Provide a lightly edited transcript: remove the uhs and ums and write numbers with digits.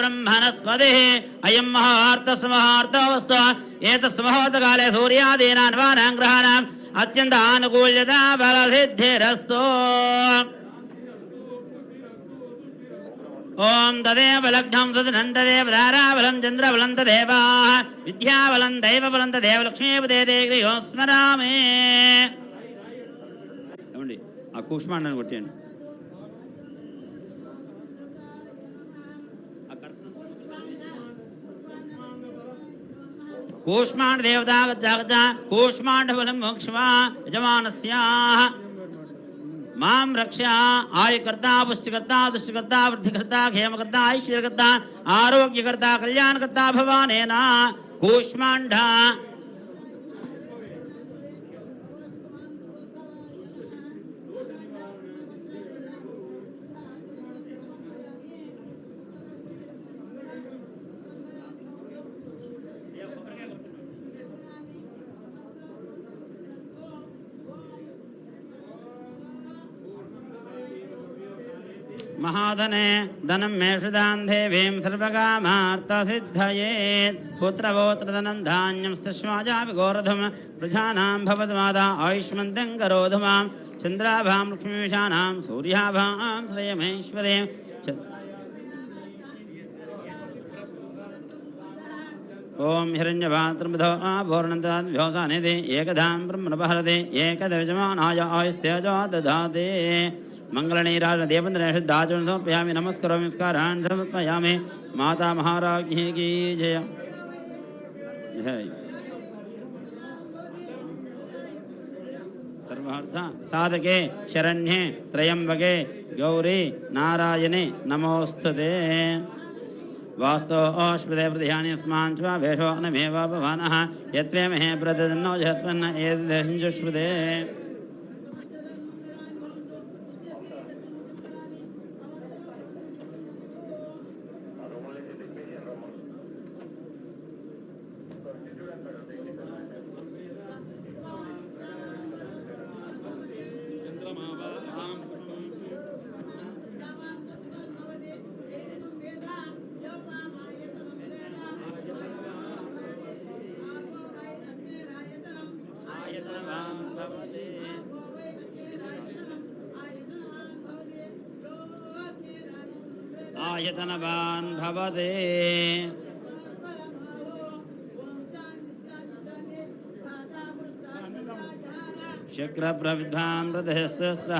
ब्रह्मणस्पतिः अयं महार्तस्महार्तवस्तु एतस्महोत्तकाले सूर्यादीनां ग्रहाणाम् अत्यन्त आनुकूल्यता फलसिद्धिरस्तु। ओम तदेव लग्नं सुदनं तदेव धाराबलं चन्द्रबलं तदेव विद्याबलं दैवबलं तदेव लक्ष्मीपते गृहो स्मरामि। ఏమండి ఆ కూష్మాండాన్ని కొట్టండి. కూష్మాండ దేవతా గచ్చ కూష్మాండబలం మోక్షమా యజమానస్యాః मां रक्षा आयकर्ता पुष्टिकर्ता दुष्टिकर्ता वृद्धिकर्ता क्षेमकर्ता ऐश्वर्यकर्ता आरोग्यकर्ता कल्याणकर्ता भवानेन कूष्मांडा महाधने धनं मेषुदां देवीं सर्वकामार्थसिद्धये पुत्रवोत्रधनं धान्यं सश्वाजापि गोरधं प्रजानां भवतमादा आयुष्मन्तं करोधुमां चन्द्राभां लक्ष्मीशानां सूर्याभां श्रेयमेश्वरे ओम हिरण्यभात्रमधो पूर्णन्ताद्भ्योसानिधि एकधां ब्रह्मणपहरति एकदविजमानाय आयुस्तेजो दधाति मंगलनीराजन देवेंद्र शुद्धाचरण समर्पयामि नमस्करोमि नमस्कारान् समर्पयामि। माता महाराज्ञी की जय जय। सर्वार्थ साधके शरण्ये त्र्यंबके गौरी नारायणे नमोस्तुते। वास्तो ओष्पदे प्रध्यानि स्मान् च भेषो नमेव भवानः यत्वे महे प्रदन्नो जस्वन्न एतदेशंजुष्पदे। आयतनवान् भवते शक्र प्रविद्वान् प्रदहस्रः